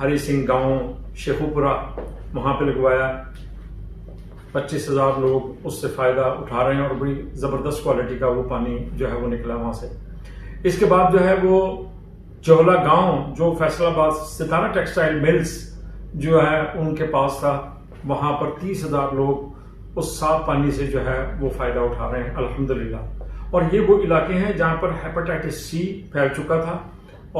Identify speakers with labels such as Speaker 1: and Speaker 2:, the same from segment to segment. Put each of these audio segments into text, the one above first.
Speaker 1: ہری سنگھ گاؤں شیخوپورہ وہاں پہ لگوایا. 25,000 لوگ اس سے فائدہ اٹھا رہے ہیں اور بڑی زبردست کوالٹی کا وہ پانی جو ہے وہ نکلا وہاں سے. اس کے بعد جو ہے وہ جوہلا گاؤں جو فیصل آباد ستارہ ٹیکسٹائل ملز جو ہے ان کے پاس تھا, وہاں پر 30,000 لوگ اس صاف پانی سے جو ہے وہ فائدہ اٹھا رہے ہیں الحمدللہ. اور یہ وہ علاقے ہیں جہاں پر ہیپاٹائٹس سی پھیل چکا تھا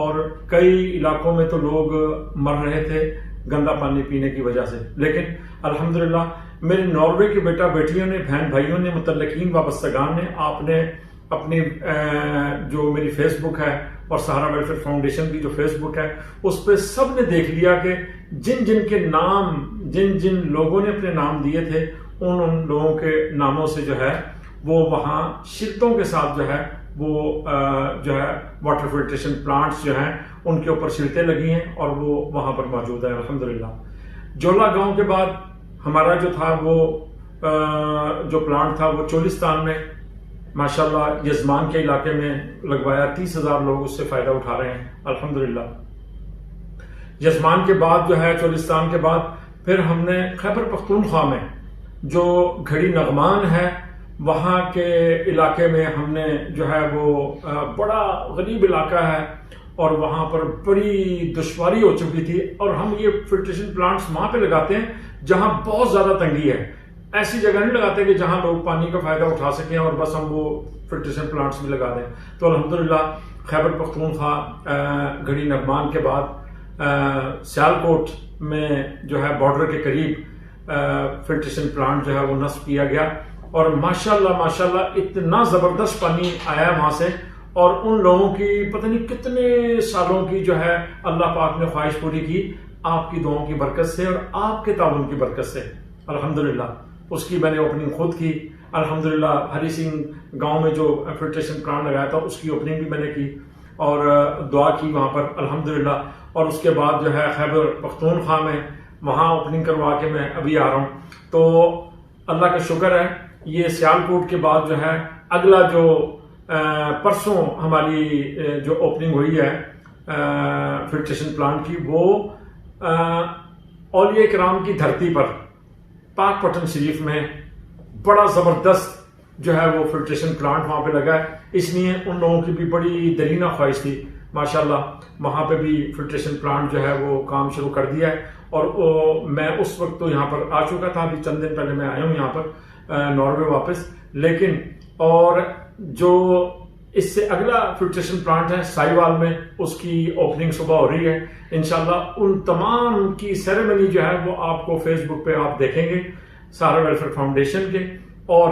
Speaker 1: اور کئی علاقوں میں تو لوگ مر رہے تھے گندا پانی پینے کی وجہ سے. لیکن الحمدللہ میرے ناروے کے بیٹا بیٹیوں نے, بہن بھائیوں نے, متعلقین وابستگان نے, آپ نے اپنی جو میری فیس بک ہے اور سہارا ویلفیئر فاؤنڈیشن کی جو فیس بک ہے اس پہ سب نے دیکھ لیا کہ جن جن کے نام, جن جن لوگوں نے اپنے نام دیے تھے ان لوگوں کے ناموں سے جو ہے وہ وہاں شرطوں کے ساتھ جو ہے وہ جو ہے واٹر فلٹریشن پلانٹس جو ہیں ان کے اوپر شرطیں لگی ہیں اور وہ وہاں پر موجود ہیں الحمدللہ. جولا گاؤں کے بعد ہمارا جو تھا وہ جو پلانٹ تھا وہ چولستان میں ماشاءاللہ یزمان کے علاقے میں لگوایا. 30,000 لوگ اس سے فائدہ اٹھا رہے ہیں الحمدللہ. یزمان کے بعد جو ہے چولستان کے بعد پھر ہم نے خیبر پختونخوا میں جو گھڑی نغمان ہے وہاں کے علاقے میں ہم نے جو ہے وہ بڑا غریب علاقہ ہے اور وہاں پر بڑی دشواری ہو چکی تھی اور ہم یہ فلٹریشن پلانٹس وہاں پہ لگاتے ہیں جہاں بہت زیادہ تنگی ہے. ایسی جگہ نہیں لگاتے کہ جہاں لوگ پانی کا فائدہ اٹھا سکیں اور بس ہم وہ فلٹریشن پلانٹس بھی لگا دیں. تو الحمدللہ خیبر پختونخوا گھڑی نغمان کے بعد سیالکوٹ میں جو ہے بارڈر کے قریب فلٹریشن پلانٹ جو ہے وہ نصب کیا گیا اور ماشاءاللہ اتنا زبردست پانی آیا وہاں سے اور ان لوگوں کی پتہ نہیں کتنے سالوں کی جو ہے اللہ پاک نے خواہش پوری کی آپ کی دعاؤں کی برکت سے اور آپ کے تعاون کی برکت سے الحمدللہ. اس کی میں نے اوپننگ خود کی الحمدللہ. ہری سنگھ گاؤں میں جو فلٹریشن پلانٹ لگایا تھا اس کی اوپننگ بھی میں نے کی اور دعا کی وہاں پر الحمدللہ. اور اس کے بعد جو ہے خیبر پختونخوا میں وہاں اوپننگ کروا کے میں ابھی آ رہا ہوں. تو اللہ کا شکر ہے یہ سیالکوٹ کے بعد جو ہے اگلا جو پرسوں ہماری جو اوپننگ ہوئی ہے فلٹریشن پلانٹ کی وہ اولیاء کرام کی دھرتی پر پاک پٹن شریف میں بڑا زبردست جو ہے وہ فلٹریشن پلانٹ وہاں پہ لگا ہے. اس لیے ان لوگوں کی بھی بڑی درینہ خواہش تھی ماشاءاللہ وہاں پہ بھی فلٹریشن پلانٹ جو ہے وہ کام شروع کر دیا ہے اور میں اس وقت تو یہاں پر آ چکا تھا. ابھی چند دن پہلے میں آیا ہوں یہاں پر ناروے واپس. لیکن اور جو اس سے اگلا فلٹریشن پلانٹ ہے سائیوال میں اس کی اوپننگ صبح ہو رہی ہے انشاءاللہ. ان تمام کی سیریمنی جو ہے وہ آپ کو فیس بک پہ آپ دیکھیں گے سہارا ویلفیئر فاؤنڈیشن کے اور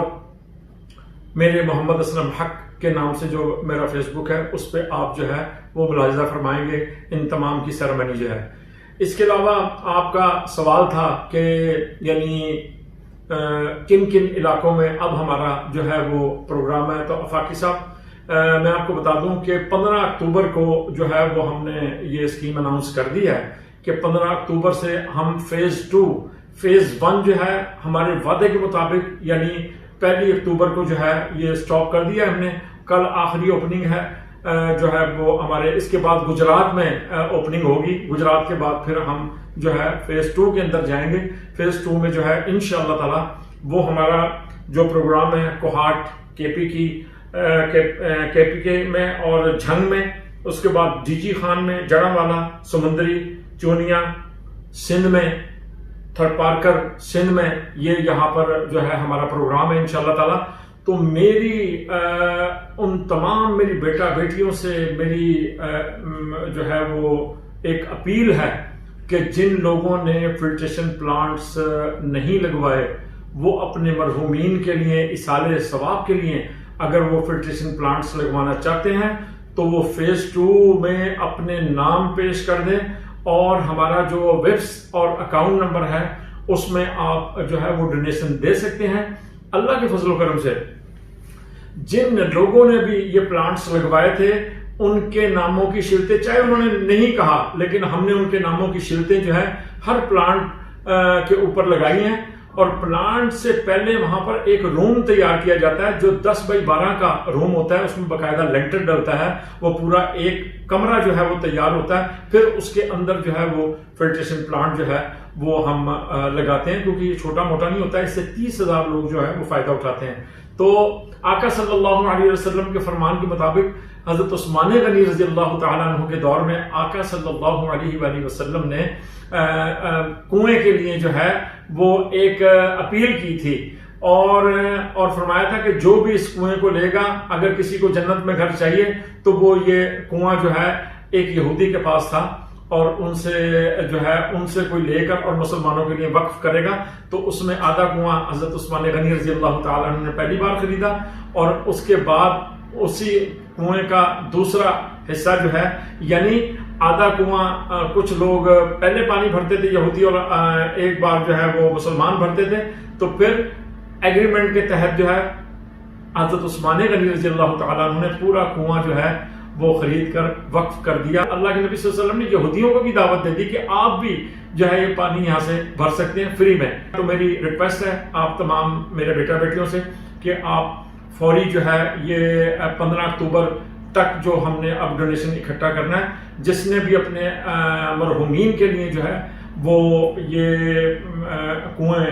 Speaker 1: میرے محمد اسلم حق کے نام سے جو میرا فیس بک ہے اس پہ آپ جو ہے وہ ملاحظہ فرمائیں گے ان تمام کی سیریمنی جو ہے. اس کے علاوہ آپ کا سوال تھا کہ یعنی کن کن علاقوں میں اب ہمارا جو ہے وہ پروگرام ہے. تو افاقی صاحب میں آپ کو بتا دوں کہ 15 اکتوبر کو جو ہے وہ ہم نے یہ اسکیم اناؤنس کر دی ہے کہ 15 اکتوبر سے ہم فیز 1 جو ہے ہمارے وعدے کے مطابق یعنی 1 اکتوبر کو جو ہے یہ سٹاپ کر دیا ہم نے. کل آخری اوپننگ ہے جو ہے وہ ہمارے. اس کے بعد گجرات میں اوپننگ ہوگی. گجرات کے بعد پھر ہم جو ہے فیز 2 کے اندر جائیں گے. فیز 2 میں جو ہے انشاءاللہ تعالی وہ ہمارا جو پروگرام ہے کوہاٹ کے پی کے میں اور جھنگ میں. اس کے بعد ڈی جی خان میں, جڑاوالا, سمندری, چونیا سندھ میں, تھرپارکر سندھ میں یہ یہاں پر جو ہے ہمارا پروگرام ہے انشاءاللہ تعالی. تو میری ان تمام میری بیٹا بیٹیوں سے میری جو ہے وہ ایک اپیل ہے کہ جن لوگوں نے فلٹریشن پلانٹس نہیں لگوائے وہ اپنے مرحومین کے لیے ایصال ثواب کے لیے اگر وہ فلٹریشن پلانٹس لگوانا چاہتے ہیں تو وہ فیز 2 میں اپنے نام پیش کر دیں اور ہمارا جو ویبس اور اکاؤنٹ نمبر ہے اس میں آپ جو ہے وہ ڈونیشن دے سکتے ہیں. اللہ کے فضل و کرم سے جن لوگوں نے بھی یہ پلانٹس لگوائے تھے ان کے ناموں کی شرطیں, چاہے انہوں نے نہیں کہا لیکن ہم نے ان کے ناموں کی شرطیں جو ہے ہر پلانٹ کے اوپر لگائی ہیں اور پلانٹ سے پہلے وہاں پر ایک روم تیار کیا جاتا ہے جو 10x12 کا روم ہوتا ہے، اس میں باقاعدہ لینٹر ڈلتا ہے، وہ پورا ایک کمرہ جو ہے وہ تیار ہوتا ہے، پھر اس کے اندر جو ہے وہ فلٹریشن پلانٹ جو ہے وہ ہم لگاتے ہیں، کیونکہ یہ چھوٹا موٹا نہیں ہوتا ہے، اس سے 30,000 لوگ جو ہے وہ فائدہ اٹھاتے ہیں۔ تو آقا صلی اللہ علیہ وسلم کے فرمان کے مطابق حضرت عثمان غنی رضی اللہ تعالیٰ عنہ کے دور میں آقا صلی اللہ علیہ وآلہ وسلم نے کنویں کے لیے جو ہے وہ ایک اپیل کی تھی اور فرمایا تھا کہ جو بھی اس کنویں کو لے گا، اگر کسی کو جنت میں گھر چاہیے تو وہ یہ کنواں جو ہے ایک یہودی کے پاس تھا، اور ان سے کوئی لے کر اور مسلمانوں کے لیے وقف کرے گا، تو اس میں آدھا کنواں حضرت عثمان غنی رضی اللہ تعالیٰ عنہ نے پہلی بار خریدا، اور اس کے بعد اسی کنویں کا دوسرا حصہ جو ہے، یعنی آدھا کنواں کچھ لوگ پہلے پانی بھرتے تھے یہودی، اور ایک بار جو ہے وہ مسلمان بھرتے تھے، تو پھر ایگریمنٹ کے تحت جو ہے حضرت عثمان غنی رضی اللہ تعالیٰ عنہ نے پورا کنواں جو ہے وہ خرید کر وقف کر دیا۔ اللہ کے نبی صلی اللہ علیہ وسلم نے یہودیوں کو بھی دعوت دے دی کہ آپ بھی جو ہے یہ پانی یہاں سے بھر سکتے ہیں فری میں۔ تو میری ریکویسٹ ہے آپ تمام میرے بیٹا بیٹیوں سے کہ آپ فوری جو ہے یہ 15 اکتوبر تک جو ہم نے اب ڈونیشن اکٹھا کرنا ہے، جس نے بھی اپنے مرحومین کے لیے جو ہے وہ یہ کنویں،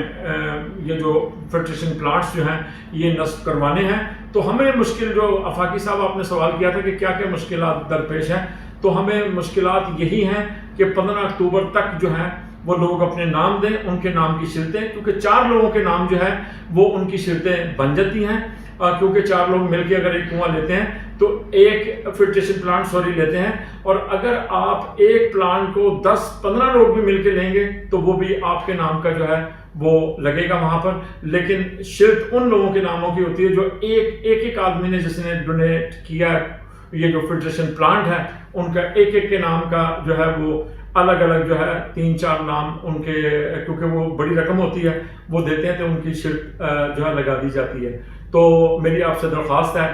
Speaker 1: یہ جو فلٹریشن پلانٹس جو ہیں یہ نصب کروانے ہیں، تو ہمیں مشکل جو آفاقی صاحب آپ نے سوال کیا تھا کہ کیا کیا مشکلات درپیش ہیں، تو ہمیں مشکلات یہی ہیں کہ 15 اکتوبر تک جو ہے وہ لوگ اپنے نام دیں، ان کے نام کی شرطیں، کیونکہ 4 لوگوں کے نام جو ہے وہ ان کی شرطیں بن جاتی ہیں، کیونکہ 4 لوگ مل کے اگر ایک کنواں لیتے ہیں تو ایک فلٹریشن پلانٹ لیتے ہیں، اور اگر آپ ایک پلانٹ کو 10-15 لوگ بھی مل کے لیں گے تو وہ بھی آپ کے نام کا جو ہے وہ لگے گا وہاں پر، لیکن شرط ان لوگوں کے ناموں کی ہوتی ہے جو ایک آدمی نے جس نے ڈونیٹ کیا یہ جو فلٹریشن پلانٹ ہے، ان کا ایک کے نام کا جو ہے وہ الگ الگ جو ہے 3-4 نام ان کے، کیونکہ وہ بڑی رقم ہوتی ہے وہ دیتے ہیں، تو ان کی شرط جو ہے لگا دی جاتی ہے۔ تو میری آپ سے درخواست ہے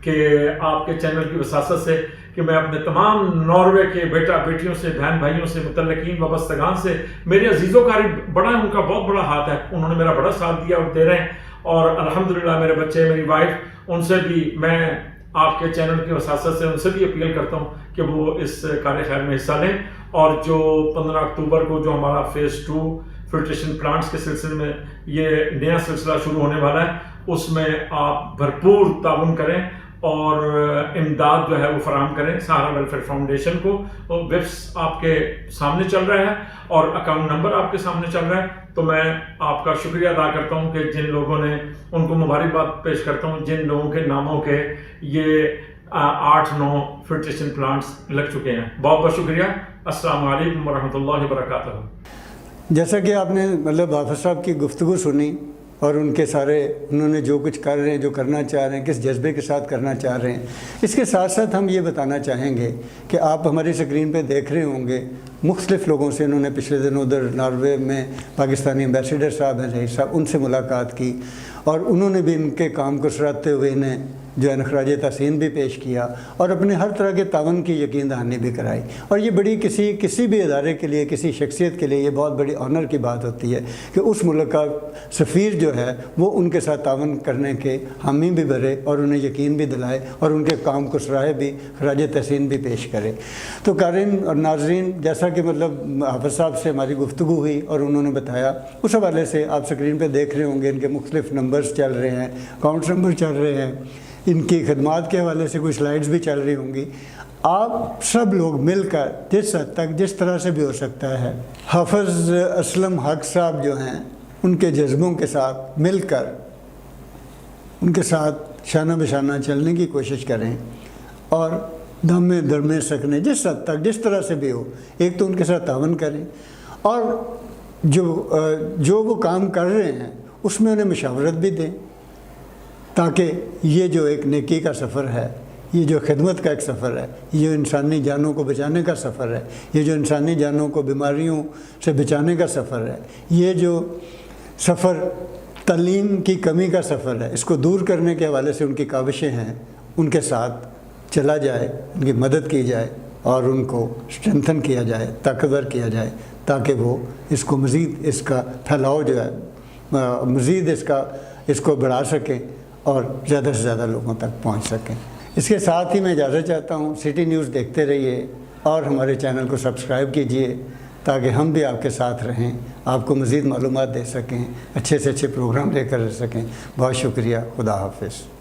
Speaker 1: کہ آپ کے چینل کی وساطت سے کہ میں اپنے تمام ناروے کے بیٹا بیٹیوں سے، بہن بھائیوں سے، متعلقین وابستگان سے، میرے عزیزوں کا بڑا ان کا بہت بڑا ہاتھ ہے، انہوں نے میرا بڑا ساتھ دیا اور دے رہے ہیں، اور الحمدللہ میرے بچے، میری وائف، ان سے بھی میں آپ کے چینل کی وساطت سے ان سے بھی اپیل کرتا ہوں کہ وہ اس کار خیر میں حصہ لیں، اور جو 15 اکتوبر کو جو ہمارا فیز 2 فلٹریشن پلانٹس کے سلسلے میں یہ نیا سلسلہ شروع ہونے والا ہے، اس میں آپ بھرپور تعاون کریں اور امداد جو ہے وہ فراہم کریں سہارا ویلفیئر فاؤنڈیشن کو۔ ویبس آپ کے سامنے چل رہا ہے اور اکاؤنٹ نمبر آپ کے سامنے چل رہا ہے، تو میں آپ کا شکریہ ادا کرتا ہوں کہ جن لوگوں نے، ان کو مبارکباد پیش کرتا ہوں جن لوگوں کے ناموں کے یہ 8-9 فلٹریشن پلانٹس لگ چکے ہیں۔ بہت بہت شکریہ۔ السلام علیکم ورحمۃ اللہ وبرکاتہ۔
Speaker 2: جیسا کہ آپ نے حافظ صاحب کی گفتگو سنی اور ان کے سارے، انہوں نے جو کچھ کر رہے ہیں، جو کرنا چاہ رہے ہیں، کس جذبے کے ساتھ کرنا چاہ رہے ہیں، اس کے ساتھ ساتھ ہم یہ بتانا چاہیں گے کہ آپ ہماری اسکرین پہ دیکھ رہے ہوں گے مختلف لوگوں سے انہوں نے پچھلے دنوں ادھر ناروے میں پاکستانی ایمبیسیڈر صاحب ہیں ظہیر صاحب، ان سے ملاقات کی، اور انہوں نے بھی ان کے کام کو سراہتے ہوئے انہیں جو ہے خراج تحسین بھی پیش کیا اور اپنے ہر طرح کے تعاون کی یقین دہانی بھی کرائی۔ اور یہ بڑی کسی بھی ادارے کے لیے، کسی شخصیت کے لیے یہ بہت بڑی آنر کی بات ہوتی ہے کہ اس ملک کا سفیر جو ہے وہ ان کے ساتھ تعاون کرنے کے حامی بھی بھرے اور انہیں یقین بھی دلائے اور ان کے کام کو سراہے بھی، خراج تحسین بھی پیش کرے۔ تو قارئین اور ناظرین، جیسا کہ حافظ صاحب سے ہماری گفتگو ہوئی اور انہوں نے بتایا، اس حوالے سے آپ اسکرین پہ دیکھ رہے ہوں گے ان کے مختلف نمبرز چل رہے ہیں، اکاؤنٹ نمبر چل رہے ہیں، ان کی خدمات کے حوالے سے کوئی سلائیڈز بھی چل رہی ہوں گی۔ آپ سب لوگ مل کر جس حد تک، جس طرح سے بھی ہو سکتا ہے، حافظ اسلم حق صاحب جو ہیں ان کے جذبوں کے ساتھ مل کر ان کے ساتھ شانہ بشانہ چلنے کی کوشش کریں اور دم درمے سکنے جس حد تک، جس طرح سے بھی ہو، ایک تو ان کے ساتھ تعاون کریں، اور جو وہ کام کر رہے ہیں اس میں انہیں مشاورت بھی دیں، تاکہ یہ جو ایک نیکی کا سفر ہے، یہ جو خدمت کا ایک سفر ہے، یہ جو انسانی جانوں کو بچانے کا سفر ہے، یہ جو انسانی جانوں کو بیماریوں سے بچانے کا سفر ہے، یہ جو سفر تعلیم کی کمی کا سفر ہے، اس کو دور کرنے کے حوالے سے ان کی کاوشیں ہیں، ان کے ساتھ چلا جائے، ان کی مدد کی جائے اور ان کو اسٹرینتھن کیا جائے، طاقتور کیا جائے، تاکہ وہ اس کو مزید، اس کا پھیلاؤ جو ہے مزید اس کو بڑھا سکیں اور زیادہ سے زیادہ لوگوں تک پہنچ سکیں۔ اس کے ساتھ ہی میں اجازت چاہتا ہوں، سٹی نیوز دیکھتے رہیے اور ہمارے چینل کو سبسکرائب کیجئے تاکہ ہم بھی آپ کے ساتھ رہیں، آپ کو مزید معلومات دے سکیں، اچھے سے اچھے پروگرام لے کر رہ سکیں۔ بہت شکریہ، خدا حافظ۔